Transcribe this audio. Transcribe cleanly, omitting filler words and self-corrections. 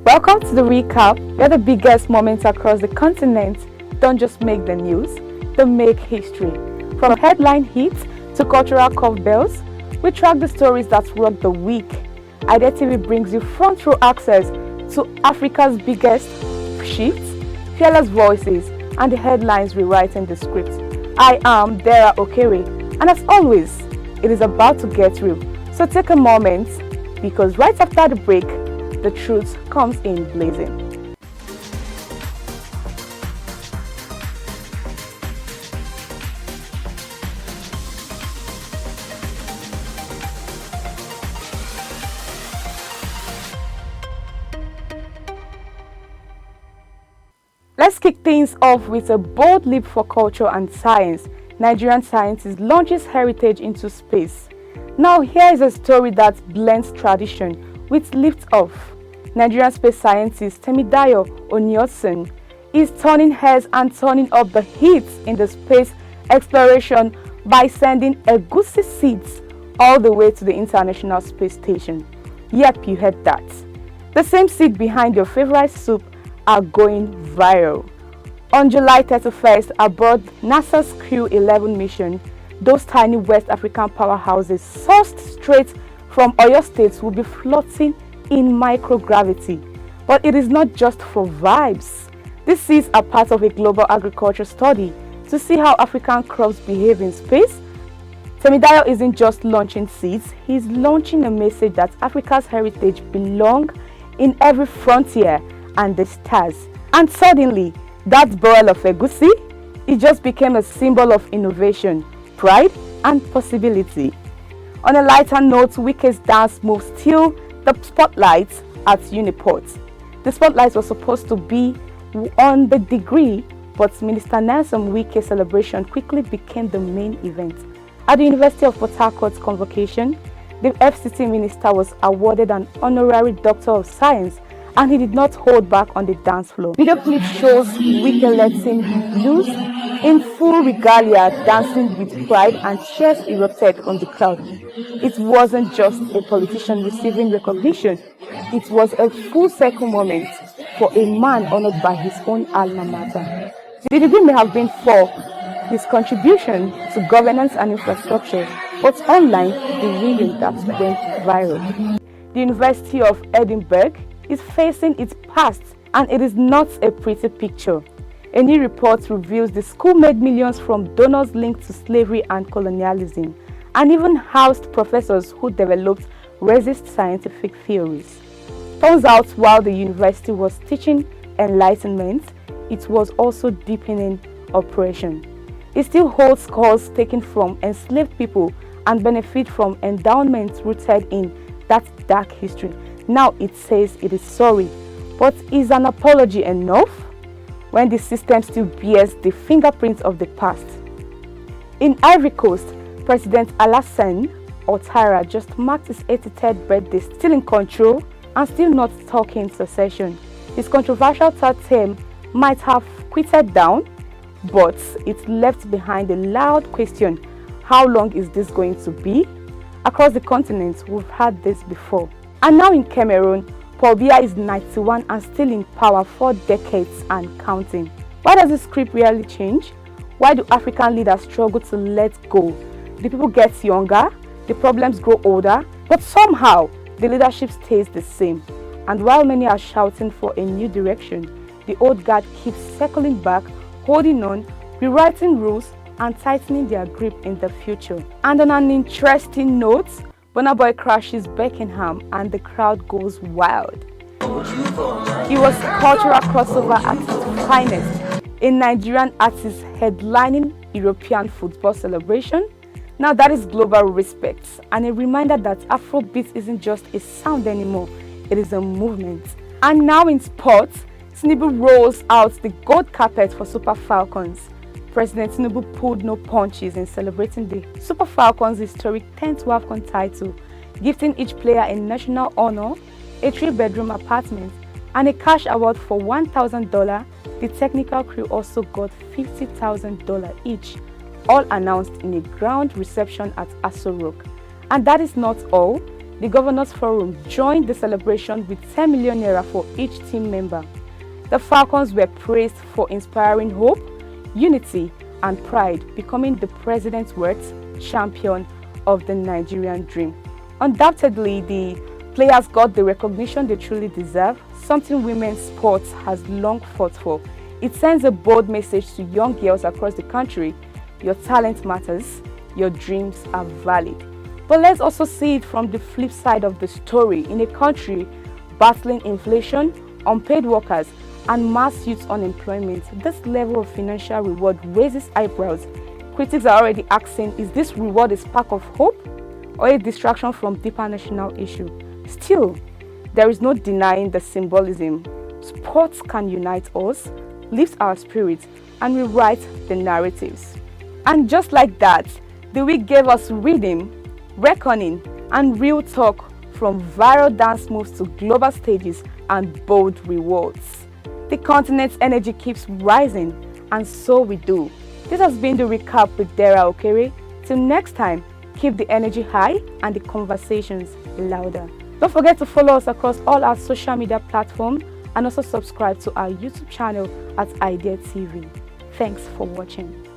Welcome to the recap, where the biggest moments across the continent don't just make the news, they make history. From headline hits to cultural curveballs, we track the stories that rock the week. IDTV brings you front row access to Africa's biggest shifts, fearless voices, and the headlines rewriting the script. I am Dara Okere, and as always, it is about to get real. So take a moment, because right after the break, the truth comes in blazing. Let's kick things off with a bold leap for culture and science. Nigerian scientist launches heritage into space. Now here is a story that blends tradition with lift-off. Nigerian space scientist Temidayo Onyotson is turning heads and turning up the heat in the space exploration by sending egusi seeds all the way to the International Space Station. Yep, you heard that. The same seed behind your favorite soup are going viral. On July 31st, aboard NASA's Crew 11 mission, those tiny West African powerhouses sourced straight from Oyo State will be floating in microgravity. But it is not just for vibes. These seeds are part of a global agriculture study to see how African crops behave in space. Temidayo isn't just launching seeds, he's launching a message that Africa's heritage belongs in every frontier and the stars. And suddenly, that bowl of egusi, it just became a symbol of innovation, pride, and possibility. On a lighter note, Wike's dance move steal the spotlight at Uniport. The spotlight was supposed to be on the degree, but Minister Nelson Wike's celebration quickly became the main event. At the University of Port Harcourt's convocation, the FCT minister was awarded an honorary Doctor of Science, and he did not hold back on the dance floor. Video clip shows Wike lets him loose in full regalia, dancing with pride, and cheers erupted on the crowd. It wasn't just a politician receiving recognition, it was a full circle moment for a man honored by his own alma mater. The degree may have been for his contribution to governance and infrastructure, but online, the reading that went viral. The University of Edinburgh is facing its past, and it is not a pretty picture. A new report reveals the school made millions from donors linked to slavery and colonialism, and even housed professors who developed racist scientific theories. Turns out, while the university was teaching enlightenment, it was also deepening oppression. It still holds scores taken from enslaved people and benefit from endowments rooted in that dark history. Now it says it is sorry, but is an apology enough when the system still bears the fingerprints of the past? In Ivory Coast, President Alassane Ouattara just marked his 83rd birthday, still in control and still not talking secession. His controversial third term might have quieted down, but it left behind a loud question: how long is this going to be? Across the continent, we've had this before. And now in Cameroon, Paul Biya is 91 and still in power 4 decades and counting. Why does the script really change? Why do African leaders struggle to let go? The people get younger, the problems grow older, but somehow the leadership stays the same. And while many are shouting for a new direction, the old guard keeps circling back, holding on, rewriting rules, and tightening their grip in the future. And on an interesting note, Burna Boy crashes Beckenham and the crowd goes wild. He was cultural crossover at its finest, a Nigerian artist headlining European football celebration. Now that is global respect, and a reminder that Afrobeat isn't just a sound anymore, it is a movement. And now in sports, Tinubu rolls out the gold carpet for Super Falcons. President Tinubu pulled no punches in celebrating the Super Falcons' historic 10th WAFCON title, gifting each player a national honor, a 3-bedroom apartment, and a cash award for $1,000. The technical crew also got $50,000 each, all announced in a ground reception at Aso Rock. And that is not all. the Governors Forum joined the celebration with 10 million naira for each team member. The Falcons were praised for inspiring hope, unity, and pride, becoming the President's words champion of the Nigerian dream. Undoubtedly, the players got the recognition they truly deserve, something women's sports has long fought for. It sends a bold message to young girls across the country: your talent matters, your dreams are valid. But let's also see it from the flip side of the story. In a country battling inflation, unpaid workers, and mass youth unemployment, this level of financial reward raises eyebrows. Critics are already asking, is this reward a spark of hope or a distraction from deeper national issue? Still, there is no denying the symbolism. Sports can unite us, lift our spirits, and rewrite the narratives. And just like that, the week gave us rhythm, reckoning, and real talk, from viral dance moves to global stages and bold rewards. The continent's energy keeps rising, and so we do. This has been the recap with Dara Okere. Till next time, keep the energy high and the conversations louder. Don't forget to follow us across all our social media platforms and also subscribe to our YouTube channel at Idea TV. Thanks for watching.